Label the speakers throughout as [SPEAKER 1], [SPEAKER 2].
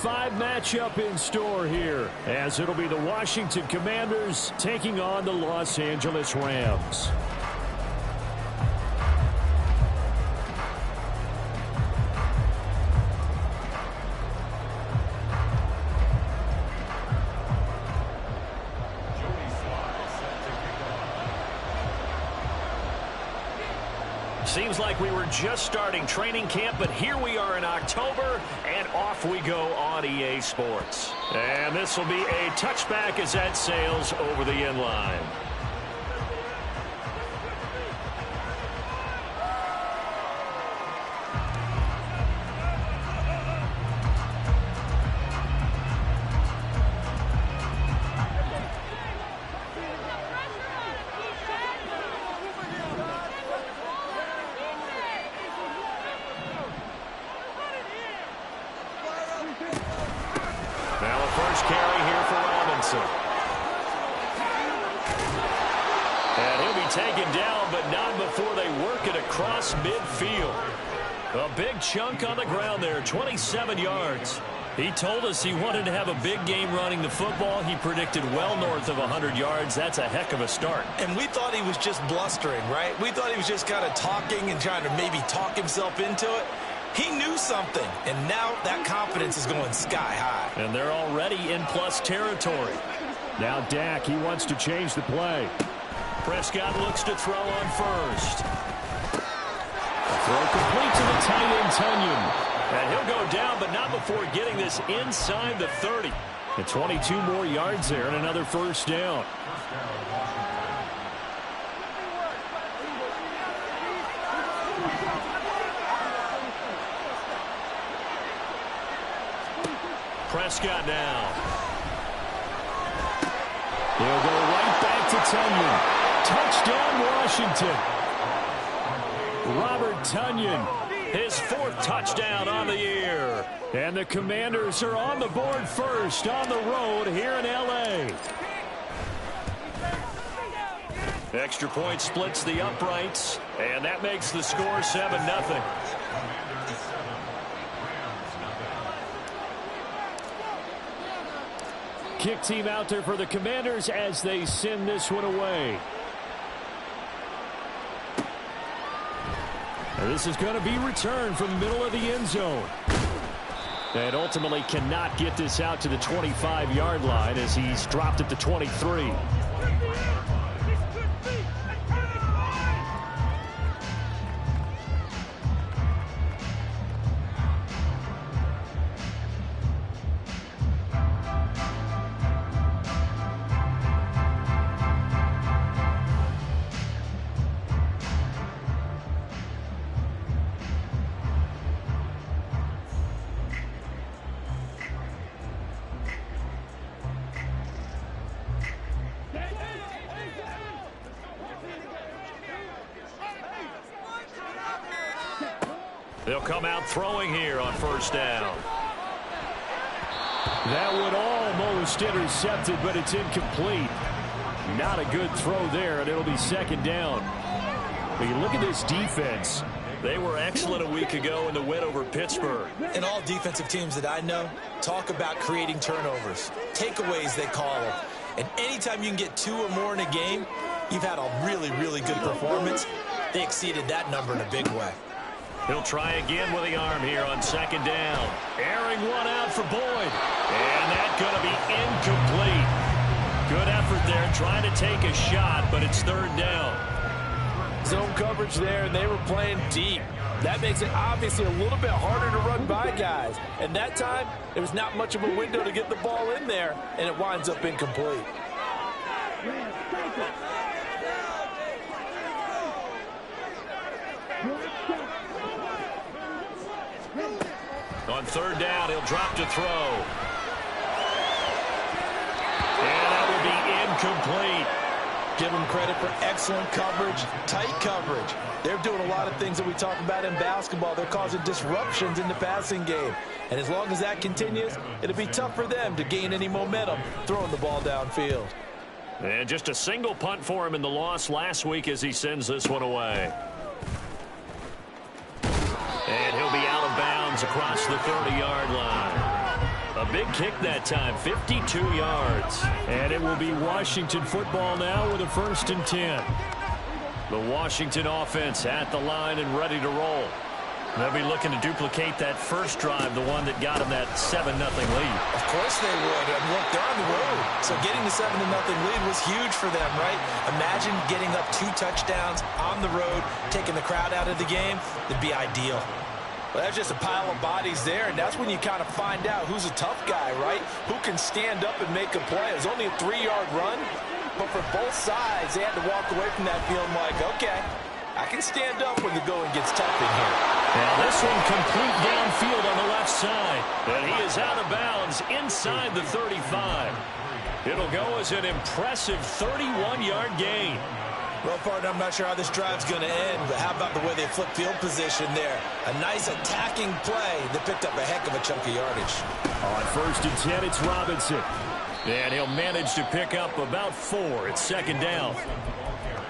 [SPEAKER 1] 5 matchup in store here, as it'll be the Washington Commanders taking on the Los Angeles Rams.
[SPEAKER 2] Seems like we were just starting training camp, but here we are in October, and off we go on EA Sports. And this will be a touchback as that sails over the end line. Now a first carry here for Robinson. And he'll be taken down, but not before they work it across midfield. A big chunk on the ground there, 27 yards. He told us he wanted to have a big game running the football. He predicted well north of 100 yards. That's a heck of a start.
[SPEAKER 3] And we thought he was just blustering, right? We thought he was just kind of talking and trying to maybe talk himself into it. He knew something, and now that confidence is going sky high.
[SPEAKER 1] And they're already in plus territory. Now Dak, he wants to change the play. Prescott looks to throw on first. Throw complete to the tight end, Tunyon. And he'll go down, but not before getting this inside the 30. And 22 more yards there and another first down. Prescott now. He'll go right back to Tunyon. Touchdown, Washington. Robert Tunyon, his 4th touchdown on the year. And the Commanders are on the board first on the road here in L.A. Extra point splits the uprights, and that makes the score 7-0. Kick team out there for the Commanders as they send this one away. And this is going to be returned from the middle of the end zone. And ultimately cannot get this out to the 25-yard line as he's dropped at the 23. They'll come out throwing here on first down. That would almost intercepted, but it's incomplete. Not a good throw there, and it'll be second down. But you look at this defense. They were excellent a week ago in the win over Pittsburgh.
[SPEAKER 3] And all defensive teams that I know talk about creating turnovers. Takeaways, they call them. And anytime you can get 2 or more in a game, you've had a really, really good performance. They exceeded that number in a big way.
[SPEAKER 2] He'll try again with the arm here on second down. Airing one out for Boyd. And that's going to be incomplete. Good effort there trying to take a shot, but it's third down.
[SPEAKER 4] Zone coverage there, and they were playing deep. That makes it obviously a little bit harder to run by guys. And that time, there was not much of a window to get the ball in there, and it winds up incomplete.
[SPEAKER 2] On third down, he'll drop to throw. And that will be incomplete.
[SPEAKER 3] Give them credit for excellent coverage, tight coverage. They're doing a lot of things that we talk about in basketball. They're causing disruptions in the passing game. And as long as that continues, it'll be tough for them to gain any momentum throwing the ball downfield.
[SPEAKER 2] And just a single punt for him in the loss last week as he sends this one away. And he'll be out of bounds across the 30-yard line. A big kick that time, 52 yards.
[SPEAKER 1] And it will be Washington football now with a 1st and 10.
[SPEAKER 2] The Washington offense at the line and ready to roll. They'll be looking to duplicate that first drive, the one that got them that 7-0 lead.
[SPEAKER 3] Of course they would. And look, they're on the road. So getting the 7-0 lead was huge for them, right? Imagine getting up 2 touchdowns on the road, taking the crowd out of the game. It'd be ideal. Well, that's just a pile of bodies there, and that's when you kind of find out who's a tough guy, right? Who can stand up and make a play. It was only a 3-yard run, but for both sides, they had to walk away from that feeling like, okay, I can stand up when the going gets tough in here.
[SPEAKER 2] Now this one complete downfield on the left side, and he is out of bounds inside the 35. It'll go as an impressive 31-yard gain.
[SPEAKER 3] Well, partner, I'm not sure how this drive's going to end, but how about the way they flip field position there? A nice attacking play that picked up a heck of a chunk of yardage.
[SPEAKER 1] On 1st and 10, it's Robinson.
[SPEAKER 2] And he'll manage to pick up about 4. It's 2nd down.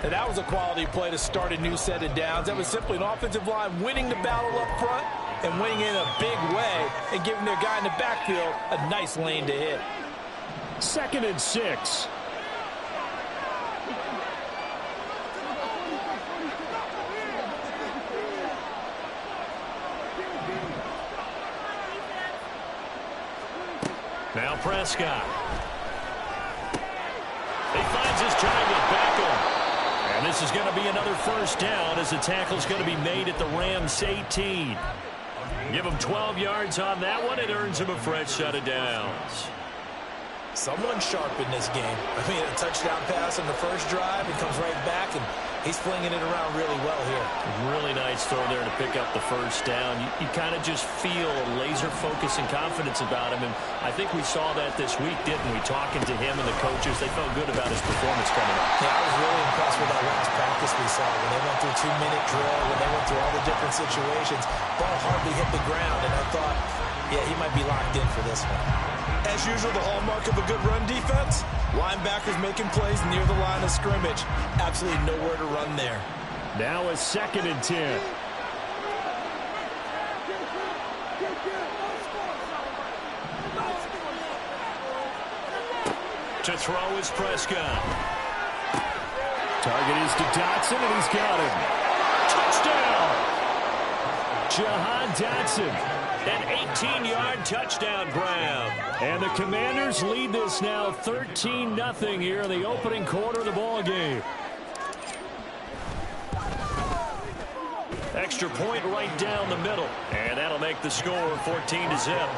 [SPEAKER 3] And that was a quality play to start a new set of downs. That was simply an offensive line winning the battle up front and winning in a big way and giving their guy in the backfield a nice lane to hit.
[SPEAKER 1] 2nd and 6.
[SPEAKER 2] Now Prescott. He finds his target, Beckham. And this is going to be another 1st down as the tackle's going to be made at the Rams 18. Give him 12 yards on that one. It earns him a fresh set of downs.
[SPEAKER 3] Someone sharp in this game. I mean, a touchdown pass on the first drive. He comes right back, and he's flinging it around really well here.
[SPEAKER 2] Really nice throw there to pick up the 1st down. You kind of just feel a laser focus and confidence about him, and I think we saw that this week, didn't we? Talking to him and the coaches, they felt good about his performance coming up.
[SPEAKER 3] Yeah, I was really impressed with that last practice we saw. When they went through 2-minute drill, when they went through all the different situations, ball hardly hit the ground, and I thought, yeah, he might be locked in for this one. As usual, the hallmark of a good run defense, linebackers making plays near the line of scrimmage. Absolutely nowhere to run there.
[SPEAKER 1] Now a 2nd and 10.
[SPEAKER 2] To throw is Prescott.
[SPEAKER 1] Target is to Dotson, and he's got him.
[SPEAKER 2] Touchdown!
[SPEAKER 1] Jahan Dotson.
[SPEAKER 2] An 18-yard touchdown grab.
[SPEAKER 1] And the Commanders lead this now 13-0 here in the opening quarter of the ball game.
[SPEAKER 2] Extra point right down the middle. And that'll make the score 14-0.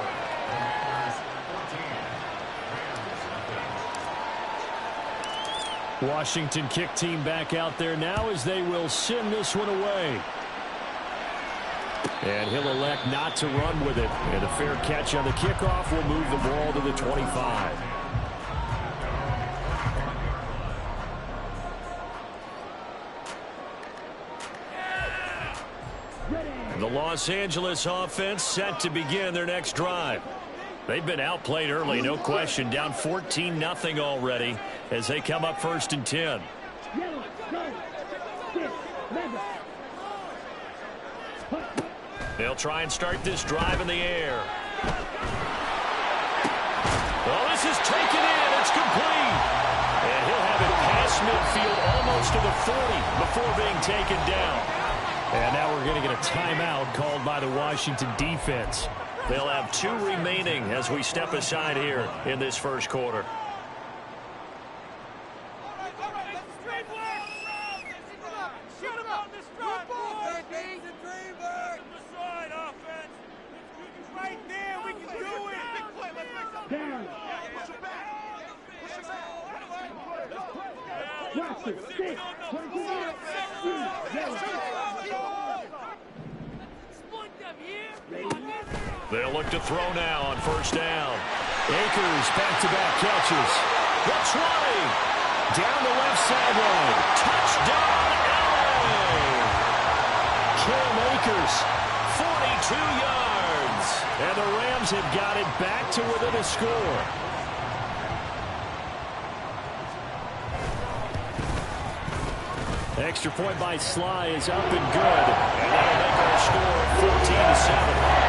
[SPEAKER 1] Washington kick team back out there now as they will send this one away. And he'll elect not to run with it. And a fair catch on the kickoff will move the ball to the 25.
[SPEAKER 2] The Los Angeles offense set to begin their next drive. They've been outplayed early, no question. Down 14-0 already as they come up 1st and 10. They'll try and start this drive in the air. Oh, this is taken in. It's complete. And he'll have it past midfield almost to the 40 before being taken down.
[SPEAKER 1] And now we're going to get a timeout called by the Washington defense.
[SPEAKER 2] They'll have 2 remaining as we step aside here in this first quarter. They'll look to throw now on 1st down.
[SPEAKER 1] Akers back-to-back catches.
[SPEAKER 2] The try.
[SPEAKER 1] Down the left sideline.
[SPEAKER 2] Touchdown, LA.
[SPEAKER 1] Cam Akers.
[SPEAKER 2] 42 yards.
[SPEAKER 1] And the Rams have got it back to within a score. Extra point by Sly is up and good.
[SPEAKER 2] And that'll make our score 14-7.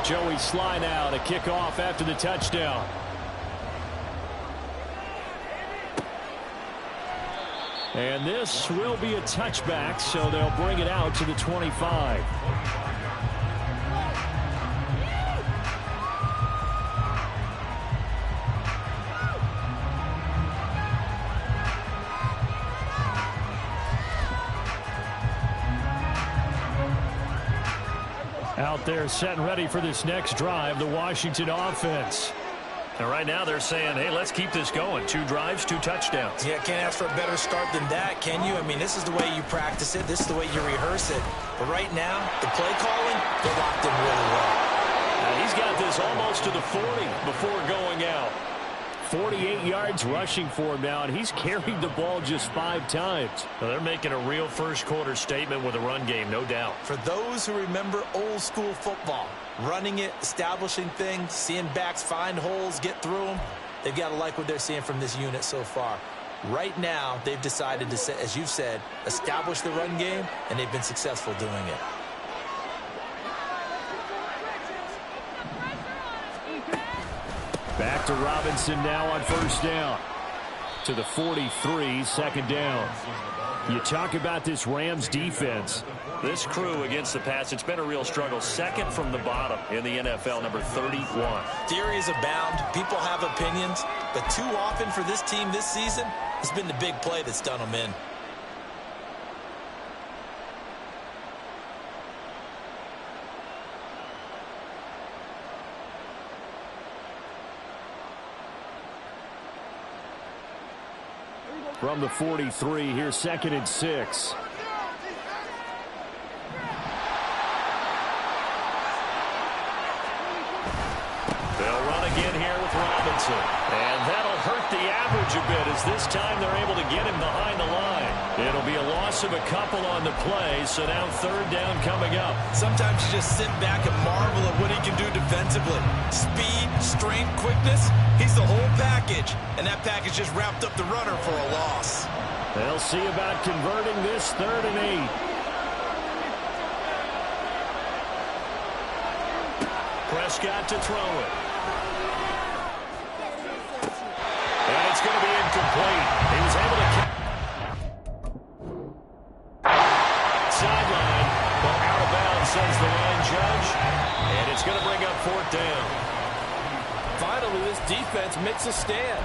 [SPEAKER 1] Joey Sly now to kick off after the touchdown. And this will be a touchback, so they'll bring it out to the 25. Out there set and ready for this next drive, the Washington offense.
[SPEAKER 2] And right now they're saying, hey, let's keep this going. 2 drives, 2 touchdowns.
[SPEAKER 3] Yeah, can't ask for a better start than that, can you? I mean, this is the way you practice it. This is the way you rehearse it. But right now, the play calling, they're locked in really well.
[SPEAKER 2] Now he's got this almost to the 40 before going out.
[SPEAKER 1] 48 yards rushing for him now, and he's carried the ball just 5 times.
[SPEAKER 2] Well, they're making a real first-quarter statement with a run game, no doubt.
[SPEAKER 3] For those who remember old-school football, running it, establishing things, seeing backs find holes, get through them, they've got to like what they're seeing from this unit so far. Right now, they've decided to, as you've said, establish the run game, and they've been successful doing it.
[SPEAKER 1] Back to Robinson now on first down. To the 43, second down. You talk about this Rams defense.
[SPEAKER 2] This crew against the pass, it's been a real struggle. Second from the bottom in the NFL, number 31.
[SPEAKER 3] Theories abound. People have opinions. But too often for this team this season, it's been the big play that's done them in.
[SPEAKER 1] From the 43, here's 2nd and 6.
[SPEAKER 2] They'll run again here with Robinson. And that'll hurt the average a bit as this time they're able to get him behind the line. It'll be a loss of a couple on the play, so now 3rd down coming up.
[SPEAKER 3] Sometimes you just sit back and marvel at what he can do defensively. Speed, strength, quickness, he's the whole package. And that package just wrapped up the runner for a loss.
[SPEAKER 1] They'll see about converting this 3rd and 8.
[SPEAKER 2] Prescott to throw it. And it's going to be incomplete. He was able to catch. Sideline, but out of bounds, says the line judge. And it's going to bring up 4th down.
[SPEAKER 4] Finally, this defense makes a stand.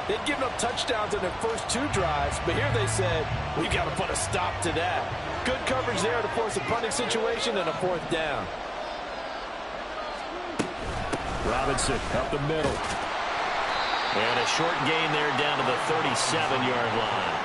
[SPEAKER 4] They'd given up touchdowns in their first 2 drives, but here they said, we've got to put a stop to that. Good coverage there to force a punting situation and a 4th down.
[SPEAKER 1] Robinson up the middle.
[SPEAKER 2] And a short gain there down to the 37-yard line.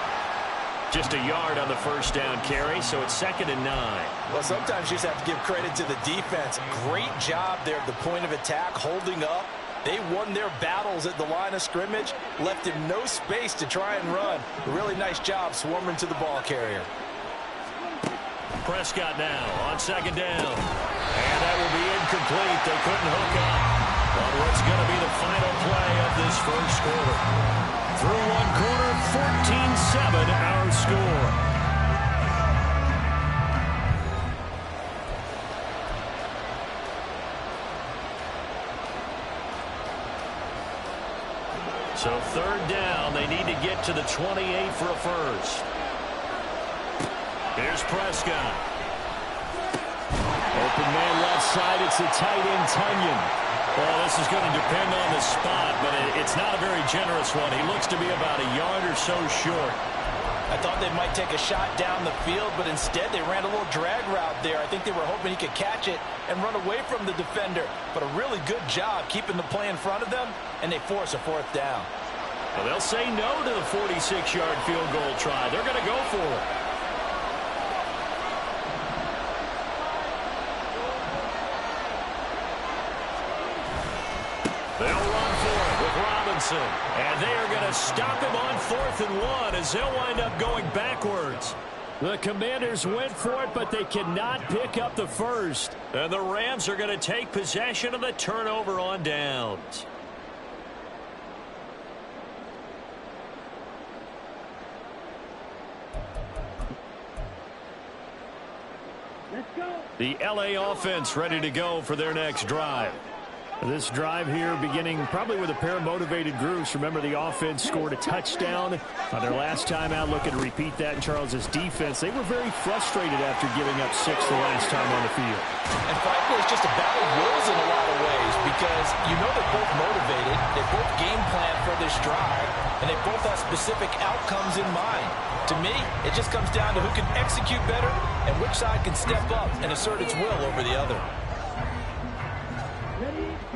[SPEAKER 2] Just a yard on the first down carry, so it's 2nd and 9.
[SPEAKER 3] Well, sometimes you just have to give credit to the defense. Great job there at the point of attack, holding up. They won their battles at the line of scrimmage, left him no space to try and run. A really nice job swarming to the ball carrier.
[SPEAKER 2] Prescott now on 2nd down. And that will be incomplete. They couldn't hook up on what's going to be the final play of this first quarter. Through 1 quarter, 14-7 our score. So 3rd down, they need to get to the 28 for a first. Here's Prescott.
[SPEAKER 1] Open man left side, it's the tight end, Tunyon.
[SPEAKER 2] Well, this is going to depend on the spot, but it's not a very generous one. He looks to be about a yard or so short.
[SPEAKER 3] I thought they might take a shot down the field, but instead they ran a little drag route there. I think they were hoping he could catch it and run away from the defender. But a really good job keeping the play in front of them, and they force a 4th down.
[SPEAKER 2] Well, they'll say no to the 46-yard field goal try. They're going to go for it. They'll run for it with Robinson. And they are going to stop him on 4th and 1 as they'll wind up going backwards.
[SPEAKER 1] The Commanders went for it, but they cannot pick up the first.
[SPEAKER 2] And the Rams are going to take possession of the turnover on downs.
[SPEAKER 1] The LA offense ready to go for their next drive. This drive here beginning probably with a pair of motivated groups. Remember, the offense scored a touchdown on their last time out, looking to repeat that in Charles's defense. They were very frustrated after giving up 6 the last time on the field.
[SPEAKER 3] And frankly, it's just a battle of wills in a lot of ways because you know they're both motivated, they both game plan for this drive, and they both have specific outcomes in mind. To me, it just comes down to who can execute better and which side can step up and assert its will over the other.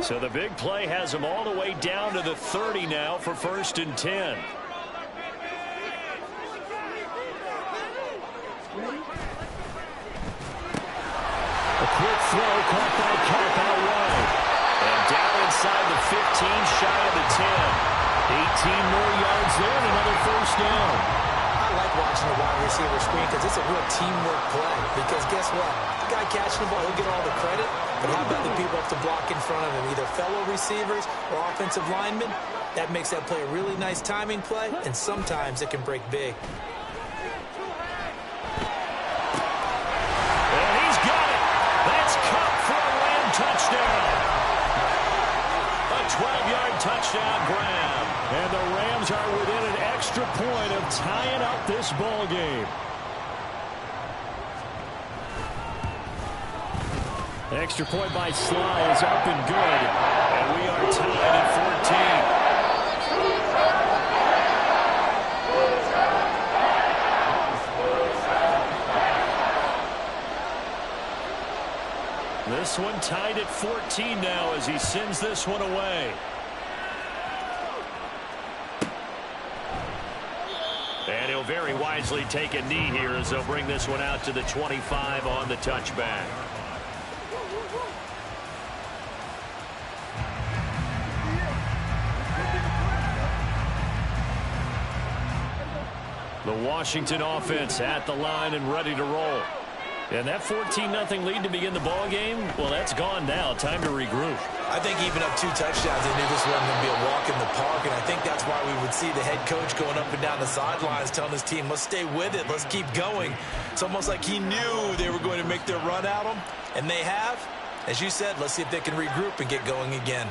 [SPEAKER 1] So the big play has them all the way down to the 30 now for 1st and 10. A quick throw caught by Kelp out wide. And down inside the 15, shy of the 10. 18 more yards there and another 1st down.
[SPEAKER 5] I like watching the wide receiver screen because it's a real teamwork play. Because guess what? The guy catching the ball, he'll get all the credit. But how about the people up to block in front of him, either fellow receivers or offensive linemen? That makes that play a really nice timing play, and sometimes it can break big.
[SPEAKER 1] And he's got it. That's Cup for a Ram touchdown. A 12-yard touchdown grab. And the Rams are within an extra point of tying up this ball game. Extra point by Sly is up and good. And we are tied at 14. This one tied at 14 now as he sends this one away. And he'll very wisely take a knee here as they'll bring this one out to the 25 on the touchback. The Washington offense at the line and ready to roll. And that 14-0 lead to begin the ball game, well, that's gone now. Time to regroup.
[SPEAKER 3] I think even up 2 touchdowns, they knew this wasn't going to be a walk in the park, and I think that's why we would see the head coach going up and down the sidelines telling his team, let's stay with it, let's keep going. It's almost like he knew they were going to make their run at him, and they have. As you said, let's see if they can regroup and get going again.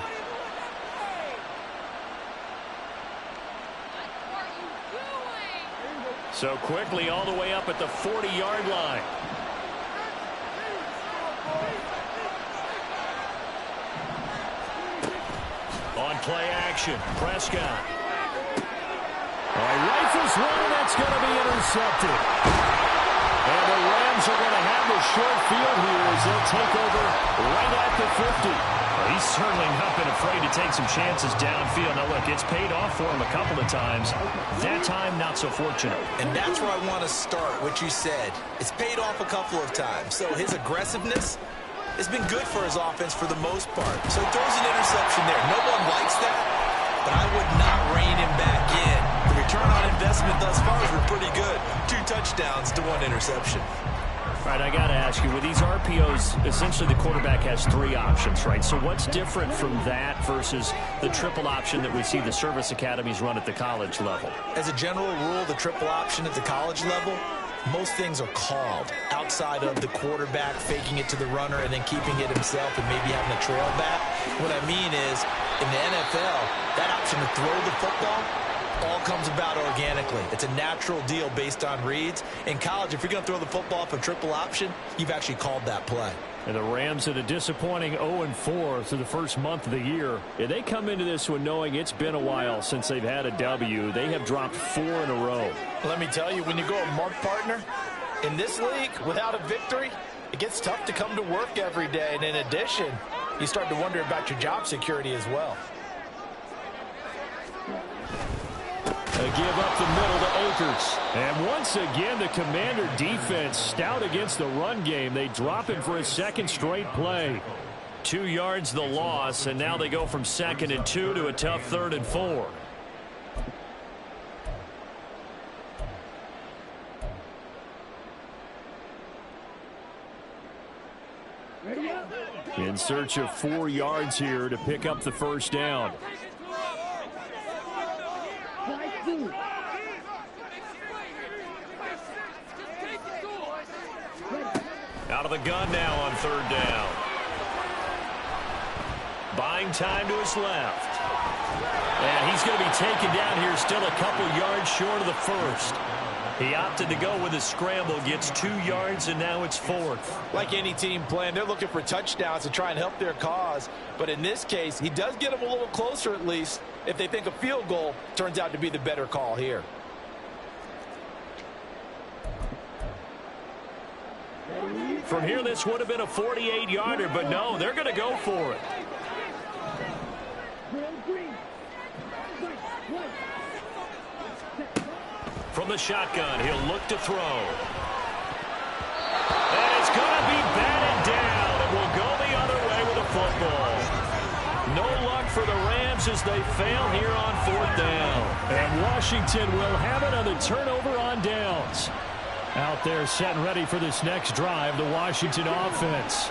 [SPEAKER 1] So quickly all the way up at the 40-yard line. On play action, Prescott. Rifles one, and that's going to be intercepted. And the Rams are going to have the short field here as they'll take over right at the 50. Well, he's certainly not been afraid to take some chances downfield. Now, look, it's paid off for him a couple of times. That time, not so fortunate.
[SPEAKER 3] And that's where I want to start, what you said. It's paid off a couple of times. So his aggressiveness has been good for his offense for the most part. So he throws an interception there. No one likes that, but I would not rein him back in. The return on investment thus far has been pretty good. 2 touchdowns to 1 interception.
[SPEAKER 1] All right, I got to ask you, with these RPOs, essentially the quarterback has 3 options, right? So what's different from that versus the triple option that we see the service academies run at the college level?
[SPEAKER 3] As a general rule, the triple option at the college level, most things are called outside of the quarterback faking it to the runner and then keeping it himself and maybe having a trail back. What I mean is, in the NFL, that option to throw the football all comes about organically. It's a natural deal based on reads. In college, if you're going to throw the football off a triple option, you've actually called that play.
[SPEAKER 1] And the Rams at a disappointing 0-4 through the first month of the year. And they come into this one knowing it's been a while since they've had a W. They have dropped 4 in a row.
[SPEAKER 4] Let me tell you, when you go a mark partner in this league without a victory, it gets tough to come to work every day. And in addition, you start to wonder about your job security as well.
[SPEAKER 1] A give up the middle to Akers. And once again, the Commander defense stout against the run game. They drop him for a 2nd straight play. 2 yards the loss, and now they go from 2nd and 2 to a tough 3rd and 4. In search of 4 yards here to pick up the 1st down.
[SPEAKER 2] Out of the gun now on third down. Buying time to his left. And he's going to be taken down here, still a couple yards short of the first. He opted to go with a scramble, gets 2 yards, and now it's fourth.
[SPEAKER 3] Like any team playing, they're looking for touchdowns to try and help their cause. But in this case, he does get them a little closer at least if they think a field goal turns out to be the better call here.
[SPEAKER 2] From here, this would have been a 48-yarder, but no, they're going to go for it. From the shotgun, he'll look to throw. And it's going to be batted down, and will go the other way with the football. No luck for the Rams as they fail here on fourth down.
[SPEAKER 1] And Washington will have it on the turnover on downs. Out there set and ready for this next drive, the Washington offense.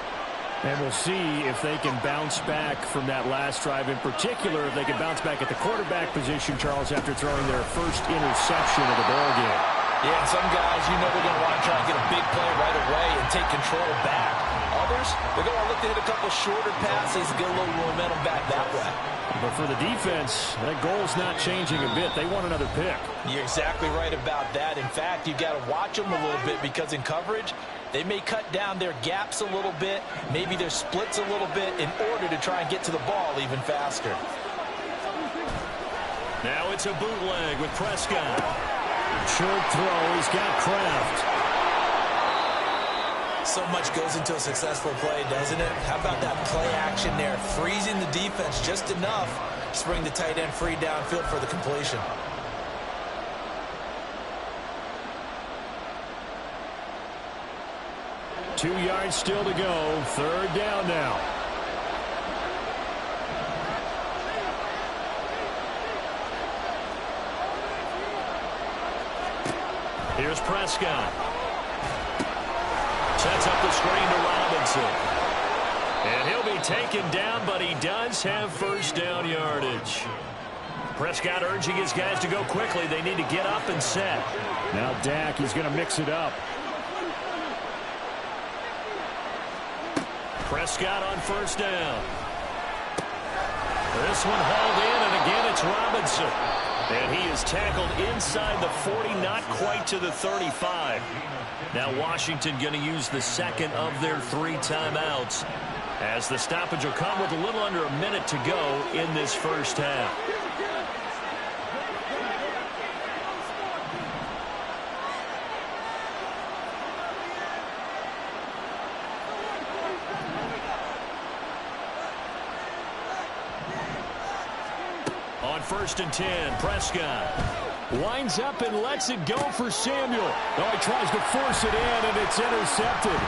[SPEAKER 1] And we'll see if they can bounce back from that last drive. In particular, if they can bounce back at the quarterback position, Charles, after throwing their first interception of the ballgame.
[SPEAKER 3] Yeah, some guys, you know they're going to want to try and get a big play right away and take control back. Others, they're going to look to hit a couple shorter passes and get a little momentum back that way.
[SPEAKER 1] But for the defense, that goal's not changing a bit. They want another pick.
[SPEAKER 3] You're exactly right about that. In fact, you've got to watch them a little bit because in coverage, they may cut down their gaps a little bit, maybe their splits a little bit in order to try and get to the ball even faster.
[SPEAKER 2] Now it's a bootleg with Prescott.
[SPEAKER 1] Short throw, he's got Kraft.
[SPEAKER 5] So much goes into a successful play, doesn't it? How about that play action there? Freezing the defense just enough to bring the tight end free downfield for the completion.
[SPEAKER 1] Two yards still to go. Third down now.
[SPEAKER 2] Here's Prescott. Sets up the screen to Robinson. And he'll be taken down, but he does have first down yardage. Prescott urging his guys to go quickly. They need to get up and set.
[SPEAKER 1] Now Dak, he's going to mix it up.
[SPEAKER 2] Prescott on first down. This one hauled in, and again it's Robinson. And he is tackled inside the 40, not quite to the 35. Now Washington going to use the second of their 3 timeouts, as the stoppage will come with a little under a minute to go in this first half. On first and 10, Prescott
[SPEAKER 1] winds up and lets it go for Samuel. Oh, he tries to force it in, and it's intercepted.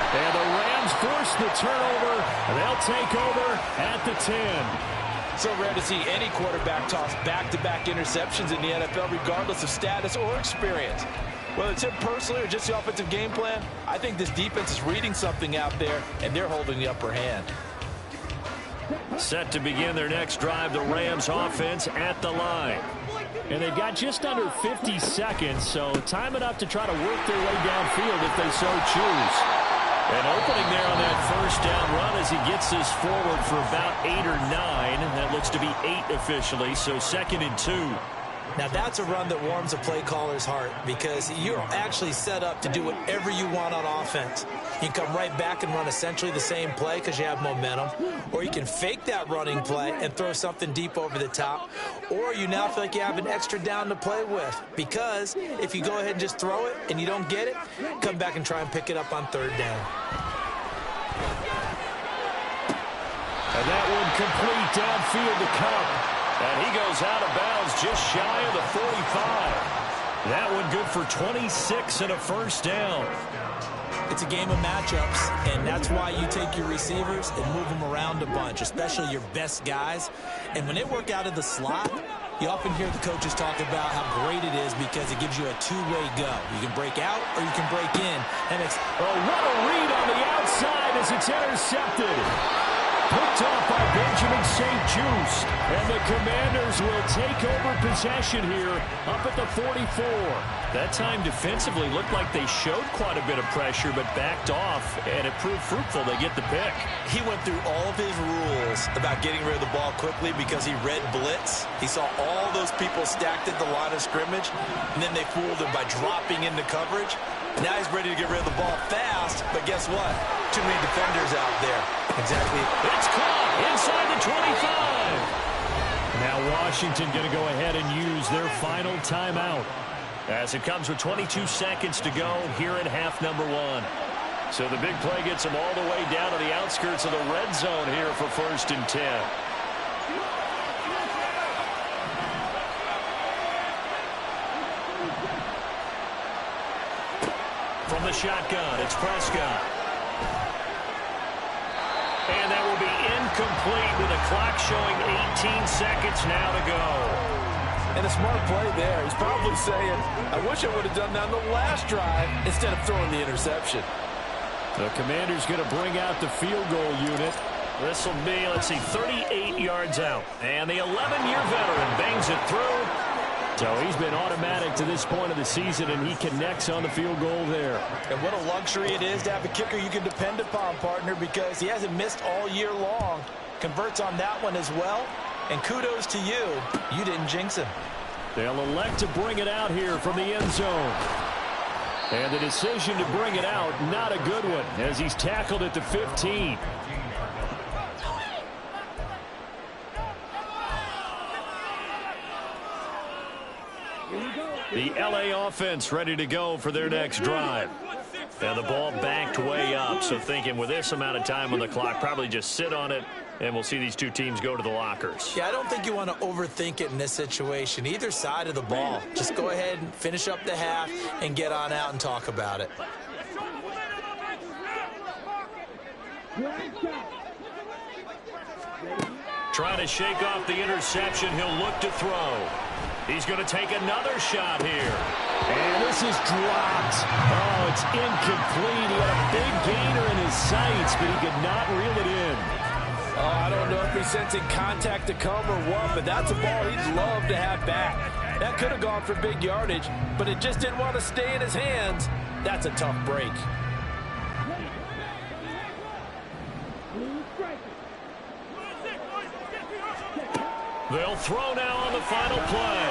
[SPEAKER 1] And the Rams force the turnover. They'll take over at the 10.
[SPEAKER 3] So rare to see any quarterback toss back-to-back interceptions in the NFL, regardless of status or experience. Whether it's him personally or just the offensive game plan, I think this defense is reading something out there, and they're holding the upper hand.
[SPEAKER 2] Set to begin their next drive, the Rams offense at the line.
[SPEAKER 1] And they've got just under 50 seconds, so time enough to try to work their way downfield if they so choose.
[SPEAKER 2] And opening there on that first down run as he gets this forward for about 8 or 9. That looks to be 8 officially, so second and 2.
[SPEAKER 5] Now, that's a run that warms a play caller's heart because you're actually set up to do whatever you want on offense. You can come right back and run essentially the same play because you have momentum, or you can fake that running play and throw something deep over the top, or you now feel like you have an extra down to play with because if you go ahead and just throw it and you don't get it, come back and try and pick it up on third down.
[SPEAKER 2] And that one complete downfield to Cup. And he goes out of bounds just shy of the 45. That one good for 26 and a first down.
[SPEAKER 5] It's a game of matchups, and that's why you take your receivers and move them around a bunch, especially your best guys. And when they work out of the slot, you often hear the coaches talk about how great it is because it gives you a two-way go. You can break out or you can break in. And it's,
[SPEAKER 1] oh, what a read on the outside as it's intercepted. picked off by Benjamin St. Just. And the Commanders will take over possession here up at the 44.
[SPEAKER 2] That time defensively looked like they showed quite a bit of pressure but backed off, and it proved fruitful. They get the pick.
[SPEAKER 3] He went through all of his rules about getting rid of the ball quickly because he read blitz. He saw all those people stacked at the line of scrimmage, and then they fooled him by dropping into coverage. Now he's ready to get rid of the ball fast, but guess what? Too many defenders out there. Exactly.
[SPEAKER 2] It's caught inside the 25.
[SPEAKER 1] Now Washington going to go ahead and use their final timeout,
[SPEAKER 2] as it comes with 22 seconds to go here in half number one. So the big play gets them all the way down to the outskirts of the red zone here for 1st and 10. From the shotgun, it's Prescott. And that will be incomplete with a clock showing 18 seconds now to go.
[SPEAKER 4] And a smart play there. He's probably saying, I wish I would have done that on the last drive instead of throwing the interception.
[SPEAKER 1] The Commanders going to bring out the field goal unit.
[SPEAKER 2] This will be, let's see, 38 yards out. And the 11-year veteran bangs it through.
[SPEAKER 1] So he's been automatic to this point of the season, and he connects on the field goal there.
[SPEAKER 3] And what a luxury it is to have a kicker you can depend upon, partner, because he hasn't missed all year long. Converts on that one as well. And kudos to you. You didn't jinx him.
[SPEAKER 1] They'll elect to bring it out here from the end zone. And the decision to bring it out, not a good one, as he's tackled at the 15.
[SPEAKER 2] The LA offense ready to go for their next drive. And the ball backed way up, so thinking with this amount of time on the clock, probably just sit on it, and we'll see these two teams go to the lockers.
[SPEAKER 5] Yeah, I don't think you want to overthink it in this situation. Either side of the ball. Just go ahead and finish up the half and get on out and talk about it.
[SPEAKER 2] Trying to shake off the interception. He'll look to throw. He's going to take another shot here.
[SPEAKER 1] And this is dropped. Oh, it's incomplete. He had a big gainer in his sights, but he could not reel it in.
[SPEAKER 4] Oh, I don't know if he's sensing contact to come or what, but that's a ball he'd love to have back. That could have gone for big yardage, but it just didn't want to stay in his hands. That's a tough break.
[SPEAKER 2] They'll throw now on the final play.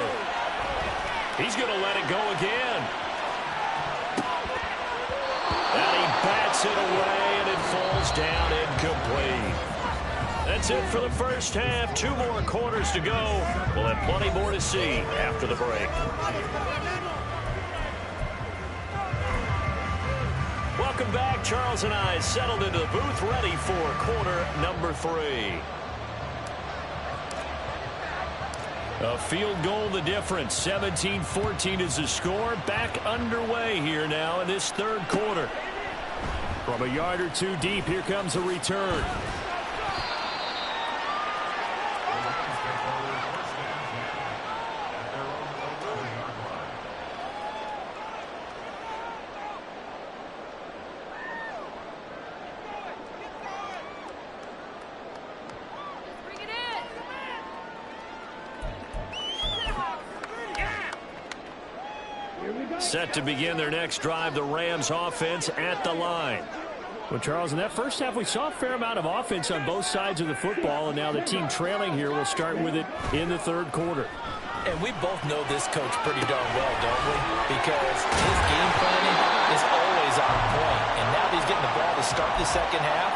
[SPEAKER 2] He's going to let it go again. And he bats it away, and it falls down incomplete. That's it for the first half. 2 more quarters to go. We'll have plenty more to see after the break. Welcome back. Charles and I settled into the booth, ready for quarter number 3. A field goal the difference. 17-14 is the score. Back underway here now in this third quarter. From a yard or two deep, here comes a return. Set to begin their next drive, the Rams offense at the line.
[SPEAKER 1] Well, Charles, in that first half, we saw a fair amount of offense on both sides of the football, and now the team trailing here will start with it in the third quarter.
[SPEAKER 5] And we both know this coach pretty darn well, don't we? Because his game planning is always on point. And now that he's getting the ball to start the second half,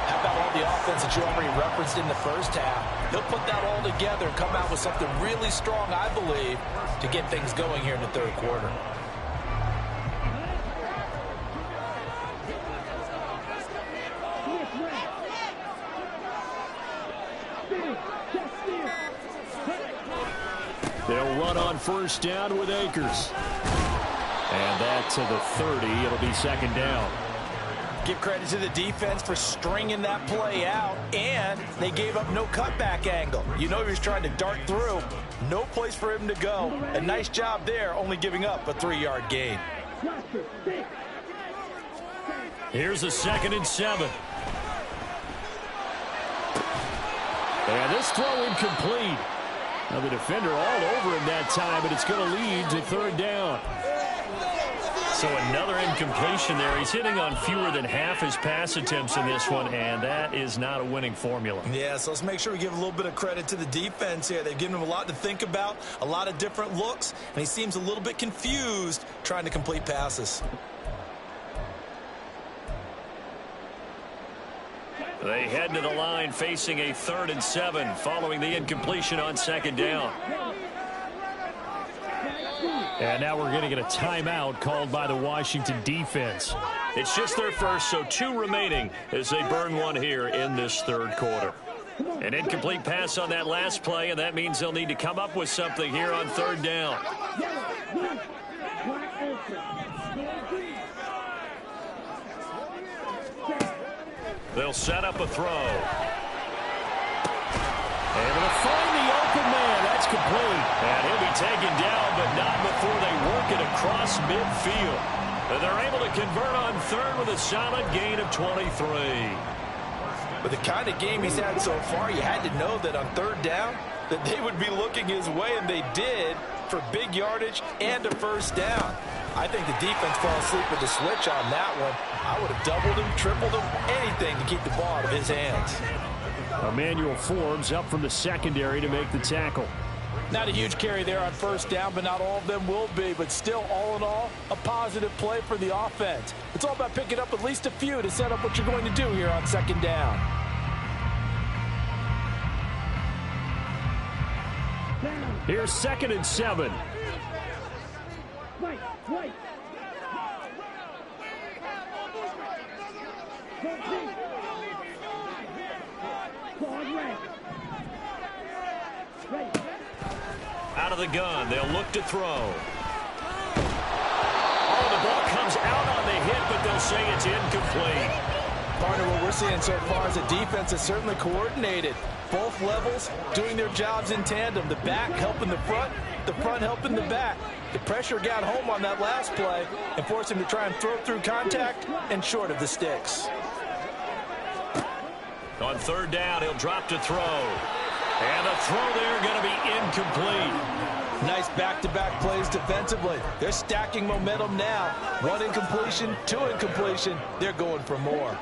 [SPEAKER 5] how about all the offense that you already referenced in the first half? He'll put that all together and come out with something really strong, I believe, to get things going here in the third quarter.
[SPEAKER 1] They'll run on first down with Akers. And that to the 30. It'll be second down.
[SPEAKER 3] Give credit to the defense for stringing that play out, and they gave up no cutback angle. You know he was trying to dart through. No place for him to go. A nice job there, only giving up a 3-yard gain.
[SPEAKER 2] Here's a 2nd and 7.
[SPEAKER 1] And this throw incomplete. Now the defender all over him that time, but it's going to lead to third down.
[SPEAKER 2] So another incompletion there. He's hitting on fewer than half his pass attempts in this one, and that is not a winning formula.
[SPEAKER 3] Yeah, so let's make sure we give a little bit of credit to the defense here. They've given him a lot to think about, a lot of different looks, and he seems a little bit confused trying to complete passes.
[SPEAKER 2] They head to the line facing a 3rd and 7 following the incompletion on 2nd down.
[SPEAKER 1] And now we're going to get a timeout called by the Washington defense.
[SPEAKER 2] It's just their first, so 2 remaining as they burn one here in this 3rd quarter. An incomplete pass on that last play, and that means they'll need to come up with something here on 3rd down. They'll set up a throw.
[SPEAKER 1] Able to find the open man. That's complete.
[SPEAKER 2] And he'll be taken down, but not before they work it across midfield. And they're able to convert on 3rd with a solid gain of 23.
[SPEAKER 3] With the kind of game he's had so far, you had to know that on 3rd down that they would be looking his way, and they did, for big yardage and a 1st down. I think the defense fell asleep with the switch on that one. I would have doubled him, tripled him, anything to keep the ball out of his hands.
[SPEAKER 1] Emmanuel Forbes up from the secondary to make the tackle.
[SPEAKER 4] Not a huge carry there on 1st down, but not all of them will be. But still, all in all, a positive play for the offense. It's all about picking up at least a few to set up what you're going to do here on 2nd down.
[SPEAKER 1] Here's 2nd and 7.
[SPEAKER 2] Out of the gun, they'll look to throw. Oh, the ball comes out on the hit, but they'll say it's incomplete.
[SPEAKER 3] Partner, what we're seeing so far is the defense is certainly coordinated. Both levels doing their jobs in tandem. The back helping the front helping the back. The pressure got home on that last play and forced him to try and throw through contact and short of the sticks.
[SPEAKER 2] On 3rd down, he'll drop to throw. And the throw there going to be incomplete.
[SPEAKER 3] Nice back-to-back plays defensively. They're stacking momentum now. 1 incompletion, 2 incompletion. They're going for more.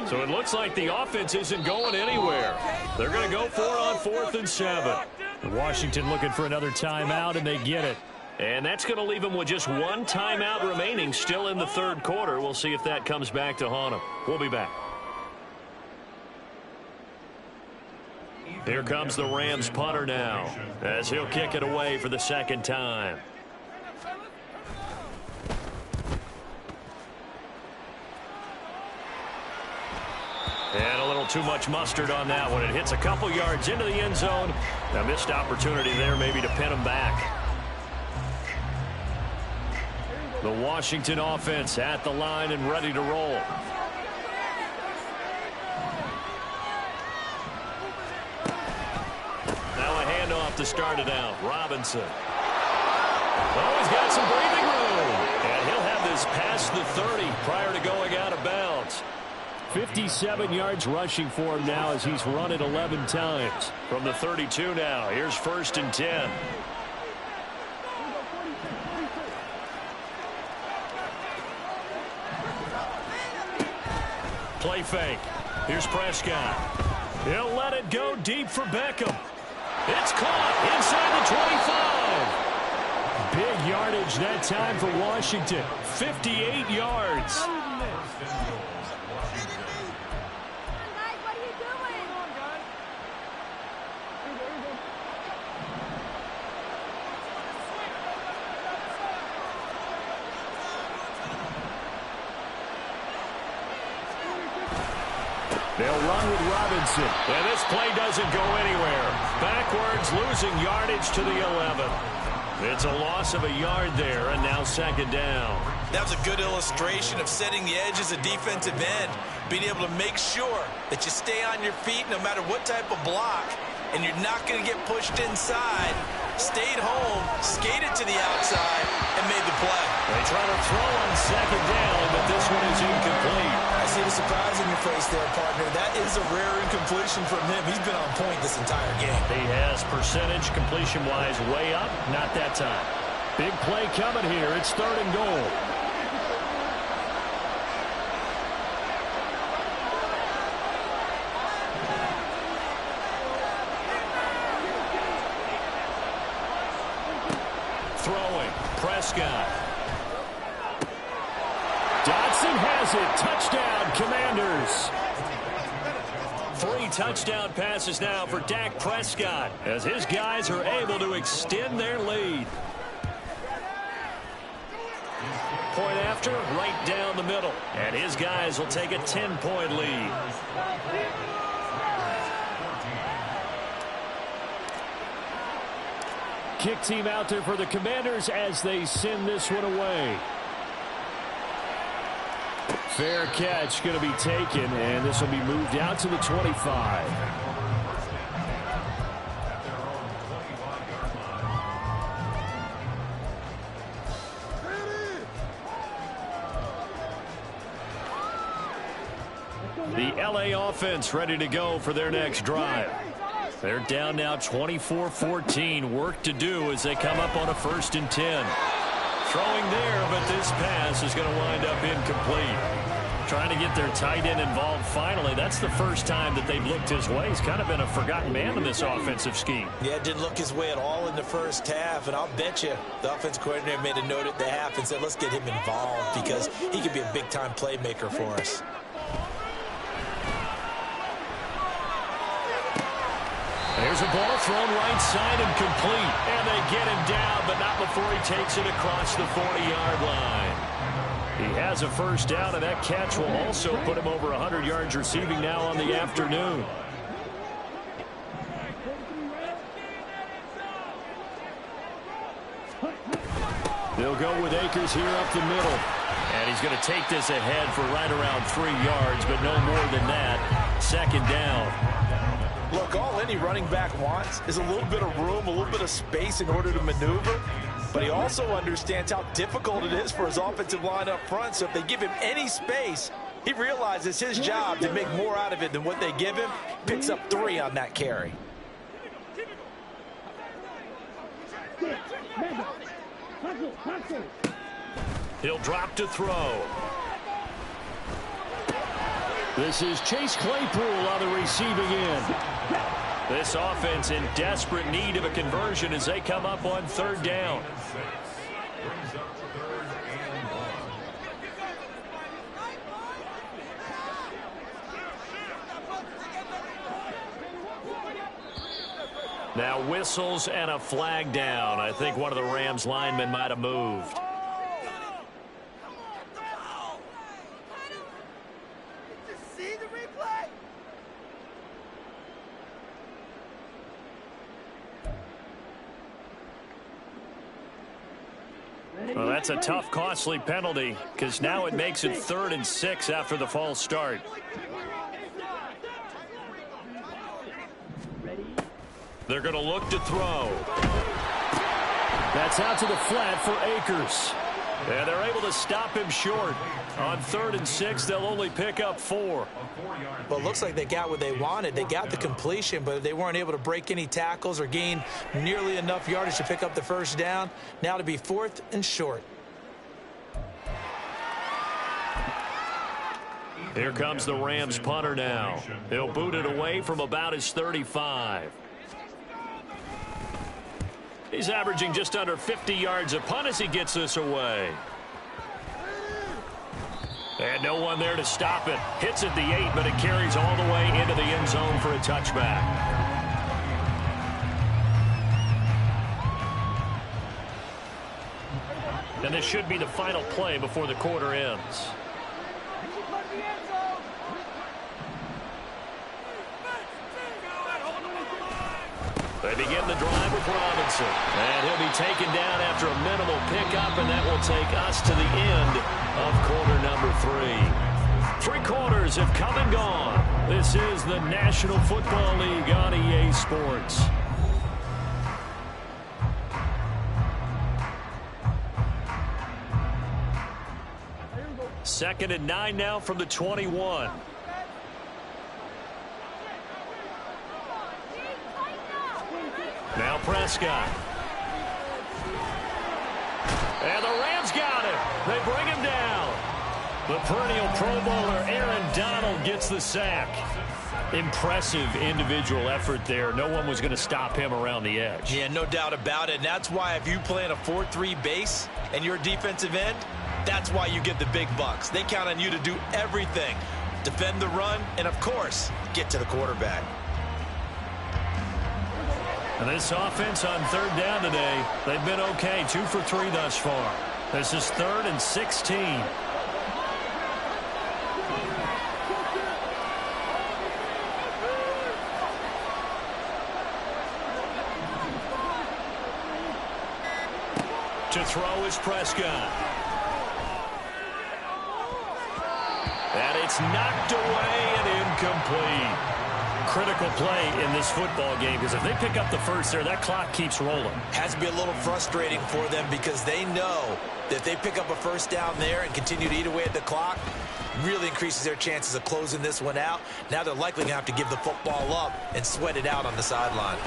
[SPEAKER 2] So it looks like the offense isn't going anywhere. They're going to go for it on 4th and 7.
[SPEAKER 1] Washington looking for another timeout, and they get it.
[SPEAKER 2] And that's going to leave them with just 1 timeout remaining still in the 3rd quarter. We'll see if that comes back to haunt them. We'll be back. Here comes the Rams punter now as he'll kick it away for the 2nd time. And a little too much mustard on that one. It hits a couple yards into the end zone. A missed opportunity there maybe to pin him back. The Washington offense at the line and ready to roll. To start it out, Robinson. Oh, he's got some breathing room. And he'll have this past the 30 prior to going out of bounds.
[SPEAKER 1] 57 yards rushing for him now as he's run it 11 times.
[SPEAKER 2] From the 32 now, here's 1st and 10. Play fake. Here's Prescott. He'll let it go deep for Beckham. It's caught inside the 25.
[SPEAKER 1] Big yardage that time for Washington.
[SPEAKER 2] 58 yards.
[SPEAKER 1] They'll run with Robinson.
[SPEAKER 2] And this play doesn't go anywhere. Backwards, losing yardage to the 11. It's a loss of a yard there, and now 2nd down.
[SPEAKER 3] That was a good illustration of setting the edge as a defensive end, being able to make sure that you stay on your feet no matter what type of block, and you're not going to get pushed inside. Stayed home, skated to the outside, and made the play.
[SPEAKER 2] They try to throw on 2nd down, but this one is incomplete.
[SPEAKER 3] I see the surprise in your face there, partner. That is is a rare incompletion from him. He's been on point this entire game.
[SPEAKER 2] He has percentage completion-wise way up. Not that time.
[SPEAKER 1] Big play coming here. It's 3rd and goal.
[SPEAKER 2] Throwing. Prescott.
[SPEAKER 1] Dotson has it. Touchdown, Commanders.
[SPEAKER 2] 3 touchdown passes now for Dak Prescott as his guys are able to extend their lead. Point after, right down the middle. And his guys will take a 10-point lead.
[SPEAKER 1] Kick team out there for the Commanders as they send this one away. Fair catch going to be taken, and this will be moved out to the 25.
[SPEAKER 2] The LA offense ready to go for their next drive. They're down now 24-14. Work to do as they come up on a 1st and 10. Throwing there, but this pass is going to wind up incomplete. Trying to get their tight end involved finally. That's the first time that they've looked his way. He's kind of been a forgotten man in this offensive scheme.
[SPEAKER 3] Yeah, it didn't look his way at all in the first half, and I'll bet you the offense coordinator made a note at the half and said, let's get him involved because he could be a big-time playmaker for us.
[SPEAKER 2] There's a ball thrown right side and complete. And they get him down, but not before he takes it across the 40-yard line. He has a 1st down, and that catch will also put him over 100 yards receiving now on the afternoon.
[SPEAKER 1] They'll go with Akers here up the middle.
[SPEAKER 2] And he's going to take this ahead for right around 3 yards, but no more than that. 2nd down.
[SPEAKER 3] Look, all any running back wants is a little bit of room, a little bit of space in order to maneuver. But he also understands how difficult it is for his offensive line up front. So if they give him any space, he realizes his job to make more out of it than what they give him. Picks up 3 on that carry.
[SPEAKER 2] He'll drop to throw.
[SPEAKER 1] This is Chase Claypool on the receiving end.
[SPEAKER 2] This offense in desperate need of a conversion as they come up on 3rd down. Now whistles and a flag down. I think one of the Rams linemen might have moved. Well, that's a tough, costly penalty because now it makes it 3rd and 6 after the false start. They're going to look to throw.
[SPEAKER 1] That's out to the flat for Akers.
[SPEAKER 2] And they're able to stop him short. On 3rd and 6, they'll only pick up 4.
[SPEAKER 5] Well, it looks like they got what they wanted. They got the completion, but they weren't able to break any tackles or gain nearly enough yardage to pick up the 1st down. Now to be 4th and short.
[SPEAKER 2] Here comes the Rams punter now. He'll boot it away from about his 35. He's averaging just under 50 yards a punt as he gets this away. And no one there to stop it. Hits at the 8, but it carries all the way into the end zone for a touchback. And this should be the final play before the quarter ends. They begin the drive with Robinson. And he'll be taken down after a minimal pickup, and that will take us to the end of quarter number 3. 3 quarters have come and gone. This is the National Football League on EA Sports. Second and 9 now from the 21. Now Prescott. And the Rams got him. They bring him down. The perennial Pro Bowler Aaron Donald gets the sack. Impressive individual effort there. No one was going to stop him around the edge.
[SPEAKER 3] Yeah, no doubt about it. And that's why if you play in a 4-3 base and you're a defensive end, that's why you get the big bucks. They count on you to do everything. Defend the run and, of course, get to the quarterback.
[SPEAKER 2] And this offense on third down today, they've been okay. 2 for 3 thus far. This is 3rd and 16. To throw is Prescott. And it's knocked away and incomplete. Critical play in this football game because if they pick up the first there, that clock keeps rolling.
[SPEAKER 3] Has to be a little frustrating for them because they know that if they pick up a first down there and continue to eat away at the clock, really increases their chances of closing this one out. Now they're likely going to have to give the football up and sweat it out on the sideline.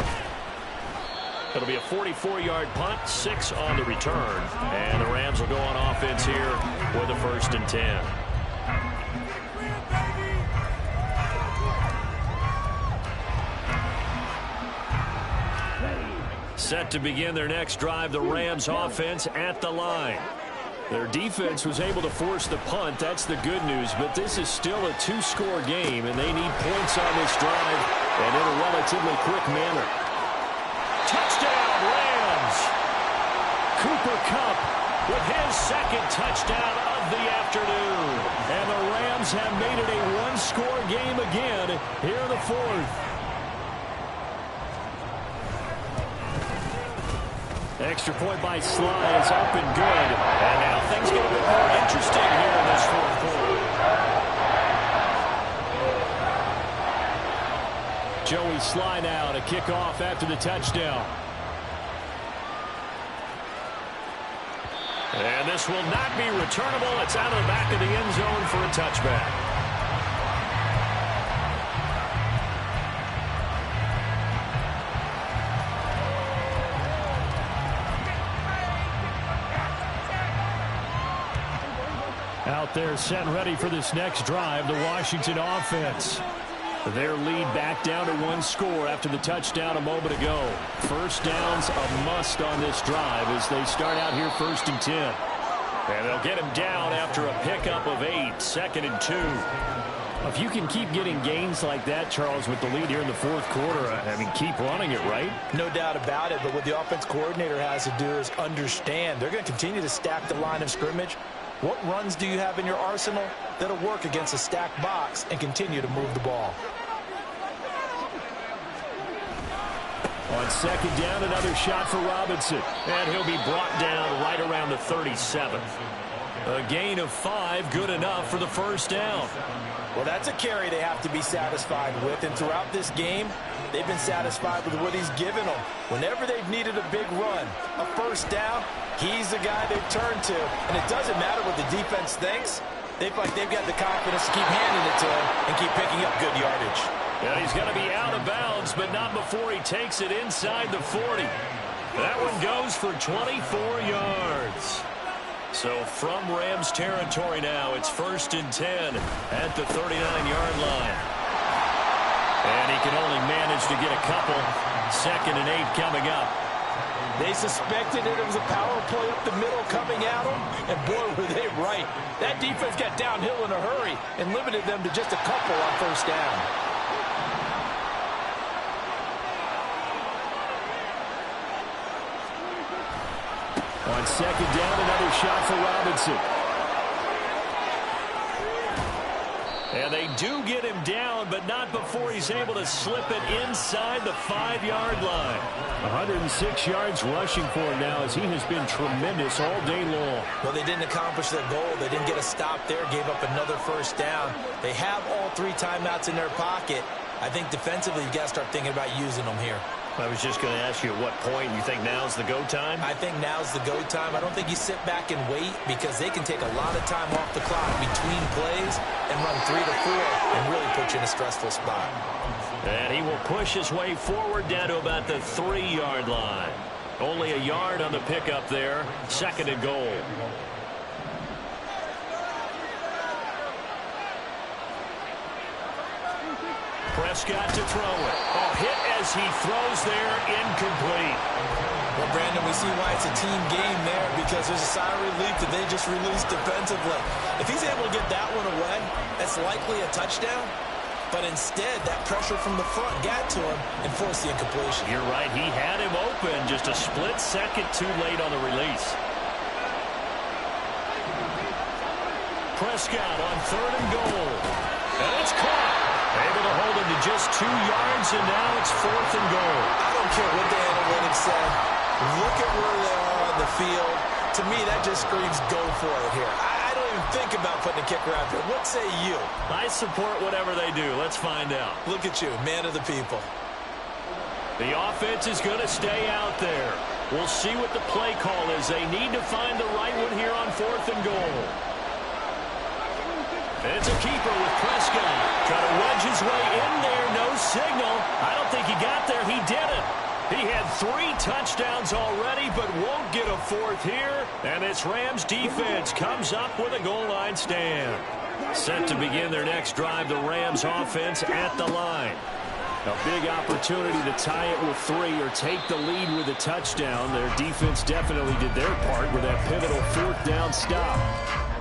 [SPEAKER 2] It'll be a 44-yard punt, 6 on the return. And the Rams will go on offense here with a 1st and 10. Set to begin their next drive, the Rams offense at the line. Their defense was able to force the punt. That's the good news, but this is still a 2-score game, and they need points on this drive and in a relatively quick manner. Touchdown, Rams! Cooper Kupp with his 2nd touchdown of the afternoon. And the Rams have made it a 1-score game again here in the 4th. Extra point by Sly is up and good. And now things get a bit more interesting here in this 4th quarter. Joey Sly now to kick off after the touchdown. And this will not be returnable. It's out of the back of the end zone for a touchback. Out there set and ready for this next drive, the Washington offense. Their lead back down to 1 score after the touchdown a moment ago. First down's a must on this drive as they start out here 1st and 10. And they'll get him down after a pickup of 8, 2nd and 2. If you can keep getting gains like that, Charles, with the lead here in the 4th quarter, I mean, keep running it, right?
[SPEAKER 3] No doubt about it, but what the offense coordinator has to do is understand they're going to continue to stack the line of scrimmage. What runs do you have in your arsenal that'll work against a stacked box and continue to move the ball?
[SPEAKER 2] On 2nd down, another shot for Robinson. And he'll be brought down right around the 37th. A gain of 5, good enough for the 1st down.
[SPEAKER 3] Well, that's a carry they have to be satisfied with. And throughout this game, they've been satisfied with what he's given them. Whenever they've needed a big run, a 1st down, he's the guy they've turned to. And it doesn't matter what the defense thinks. They feel like they've got the confidence to keep handing it to him and keep picking up good yardage.
[SPEAKER 2] Yeah, he's going to be out of bounds, but not before he takes it inside the 40. That one goes for 24 yards. So from Rams territory now, it's 1st and 10 at the 39-yard line. And he can only manage to get a couple. 2nd and 8 coming up.
[SPEAKER 3] They suspected it was a power play up the middle coming at them, and boy, were they right. That defense got downhill in a hurry and limited them to just a couple on 1st down.
[SPEAKER 2] On 2nd down, another shot for Robinson. And they do get him down, but not before he's able to slip it inside the 5-yard line. 106 yards rushing for him now as he has been tremendous all day long.
[SPEAKER 3] Well, they didn't accomplish their goal. They didn't get a stop there, gave up another 1st down. They have all 3 timeouts in their pocket. I think defensively, you've got to start thinking about using them here.
[SPEAKER 2] I was just going to ask you at what point you think now's the go time?
[SPEAKER 3] I think now's the go time. I don't think you sit back and wait because they can take a lot of time off the clock between plays. And
[SPEAKER 5] and run 3 to 4 and really put you in a stressful spot.
[SPEAKER 2] And he will push his way forward down to about the 3-yard line. Only a yard on the pickup there. 2nd and goal. Prescott to throw it. Hit as he throws there, incomplete.
[SPEAKER 3] Well, Brandon, we see why it's a team game there, because there's a sigh of relief that they just released defensively. If he's able to get that one away, that's likely a touchdown. But instead, that pressure from the front got to him and forced the incompletion.
[SPEAKER 2] You're right. He had him open, just a split second too late on the release. Prescott on 3rd and goal. And it's caught. Able to hold him to just 2 yards, and now it's 4th and goal.
[SPEAKER 3] I don't care what the analytics say. Look at where they are on the field. To me, that just screams go for it here. I don't even think about putting a kicker out there. What say you?
[SPEAKER 2] I support whatever they do. Let's find out.
[SPEAKER 3] Look at you, man of the people.
[SPEAKER 2] The offense is going to stay out there. We'll see what the play call is. They need to find the right one here on 4th and goal. It's a keeper with Prescott. Trying to wedge his way in there. No signal. I don't think he got there. He didn't. He had 3 touchdowns already, but won't get a 4th here. And this Rams defense comes up with a goal line stand. Set to begin their next drive, the Rams offense at the line. A big opportunity to tie it with 3 or take the lead with a touchdown. Their defense definitely did their part with that pivotal 4th down stop.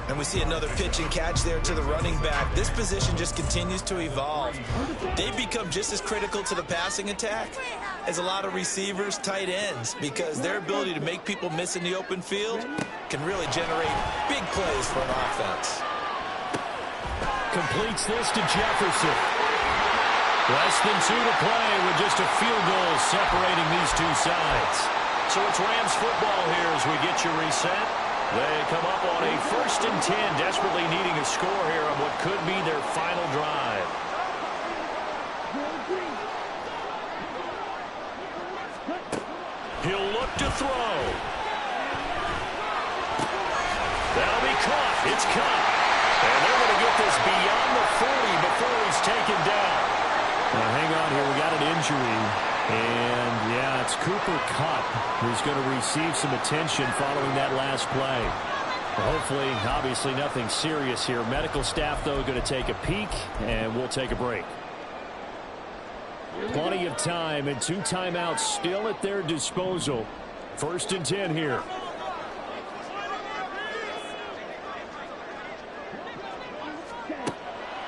[SPEAKER 3] And we see another pitch and catch there to the running back. This position just continues to evolve. They've become just as critical to the passing attack as a lot of receivers, tight ends, because their ability to make people miss in the open field can really generate big plays for an offense.
[SPEAKER 2] Completes this to Jefferson. Less than 2 to play with just a field goal separating these two sides. So it's Rams football here as we get you reset. They come up on a 1st and 10, desperately needing a score here on what could be their final drive. He'll look to throw. That'll be caught. It's caught. And they're going to get this beyond the 40 before he's taken down. Now, hang on here. We got an injury. And, yeah, it's Cooper Kupp who's going to receive some attention following that last play. Well, hopefully, obviously, nothing serious here. Medical staff, though, going to take a peek, and we'll take a break. Plenty of time and 2 timeouts still at their disposal. 1st and 10 here.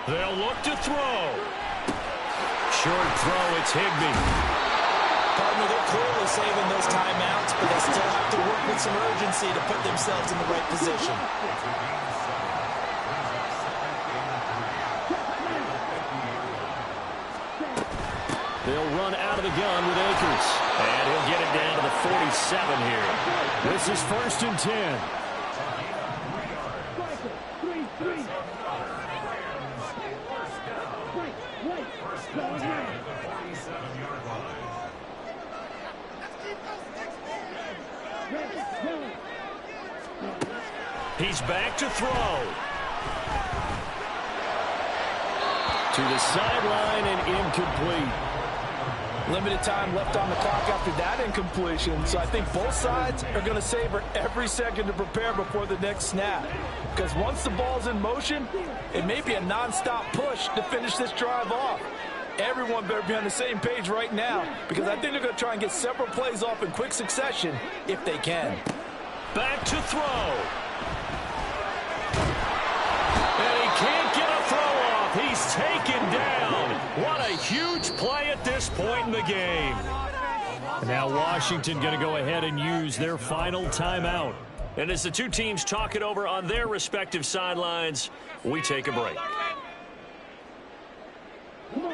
[SPEAKER 2] They'll look to throw. Short throw, it's Higbee.
[SPEAKER 3] Partner, they're clearly saving those timeouts, but they still have to work with some urgency to put themselves in the right position.
[SPEAKER 2] They'll run out of the gun with Akers. And he'll get it down to the 47 here. This is 1st and 10. He's back to throw. To the sideline and incomplete.
[SPEAKER 4] Limited time left on the clock after that incompletion, so I think both sides are going to savor every second to prepare before the next snap. Because once the ball's in motion, it may be a non-stop push to finish this drive off. Everyone better be on the same page right now, because I think they're going to try and get several plays off in quick succession if they can.
[SPEAKER 2] Back to throw. And he can't get a throw off. He's taken down. What a huge play at this point in the game. Now Washington going to go ahead and use their final timeout. And as the two teams talk it over on their respective sidelines, we take a break.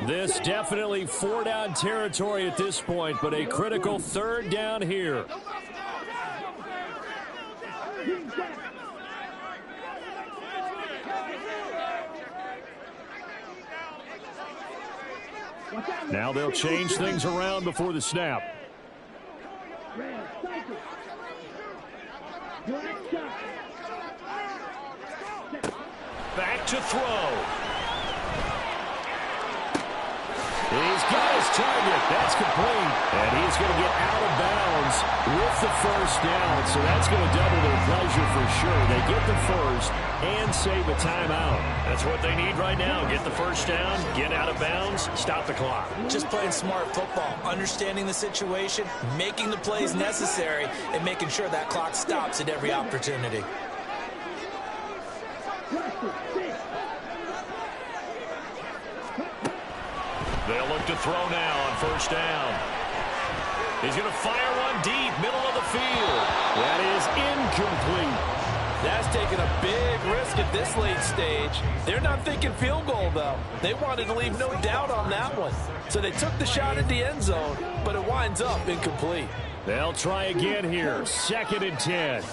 [SPEAKER 2] This definitely 4-down territory at this point, but a critical 3rd down here. Now they'll change things around before the snap. Back to throw.
[SPEAKER 1] He's got his target. That's complete. And he's going to get out of bounds with the first down. So that's going to double their pleasure for sure. They get the first and save a timeout.
[SPEAKER 2] That's what they need right now. Get the first down, get out of bounds, stop the clock.
[SPEAKER 5] Just playing smart football, understanding the situation, making the plays necessary, and making sure that clock stops at every opportunity.
[SPEAKER 2] They'll look to throw now on first down. He's going to fire one deep, middle of the field.
[SPEAKER 1] That is incomplete.
[SPEAKER 4] That's taking a big risk at this late stage. They're not thinking field goal, though. They wanted to leave no doubt on that one. So they took the shot at the end zone, but it winds up incomplete.
[SPEAKER 1] They'll try again here. 2nd and 10.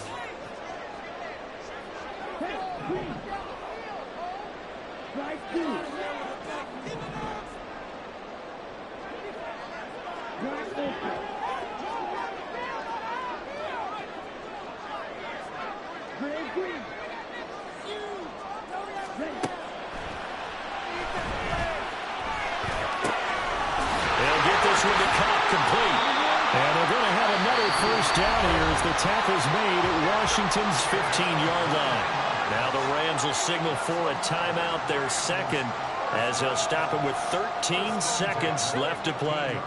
[SPEAKER 1] First down here as the tackle's made at Washington's 15-yard line.
[SPEAKER 2] Now the Rams will signal for a timeout, their second, as they'll stop it with 13 seconds left to play.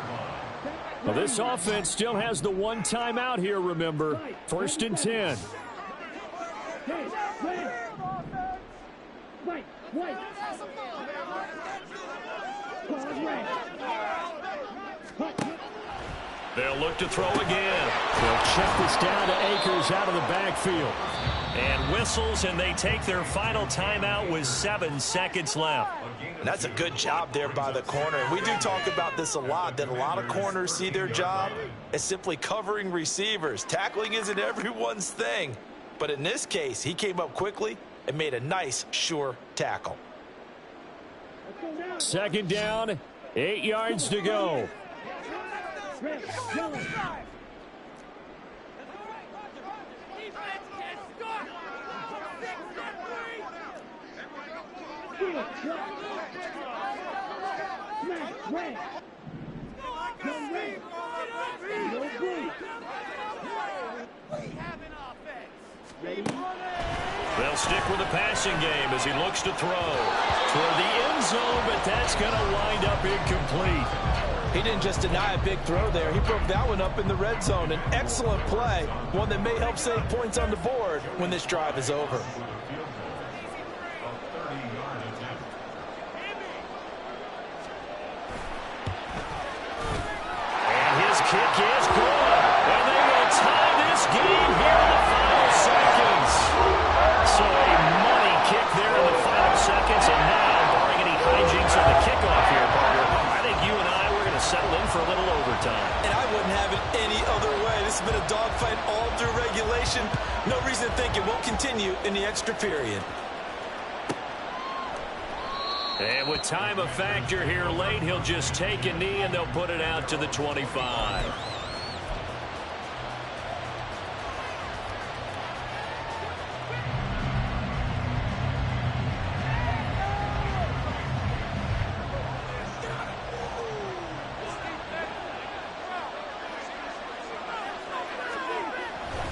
[SPEAKER 1] Well, this offense still has the one timeout here, remember. 1st and 10.
[SPEAKER 2] They'll look to throw again.
[SPEAKER 1] They'll check this down to Akers out of the backfield.
[SPEAKER 2] And whistles, and they take their final timeout with 7 seconds left.
[SPEAKER 3] And that's a good job there by the corner. And we do talk about this a lot, that a lot of corners see their job as simply covering receivers. Tackling isn't everyone's thing. But in this case, he came up quickly and made a nice, sure tackle.
[SPEAKER 1] 2nd down, 8 yards to go.
[SPEAKER 2] They'll stick with the passing game as he looks to throw toward the end zone, but that's going to wind up incomplete.
[SPEAKER 3] He didn't just deny a big throw there. He broke that one up in the red zone. An excellent play, one that may help save points on the board when this drive is over.
[SPEAKER 2] And his kick is good. And they will tie this game here in the final seconds. So a money kick there in the final seconds. And now, barring any hijinks on the kickoff here, partner, I think you and I were going to settle in for a little overtime.
[SPEAKER 3] And I wouldn't have it any other way. This has been a dogfight all through regulation. No reason to think it won't continue in the extra period.
[SPEAKER 2] And with time a factor here late, he'll just take a knee and they'll put it out to the 25.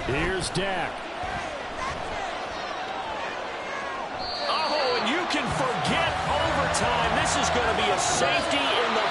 [SPEAKER 1] Here's Dak.
[SPEAKER 2] Oh, and you can forget overtime. This is going to be a safety in the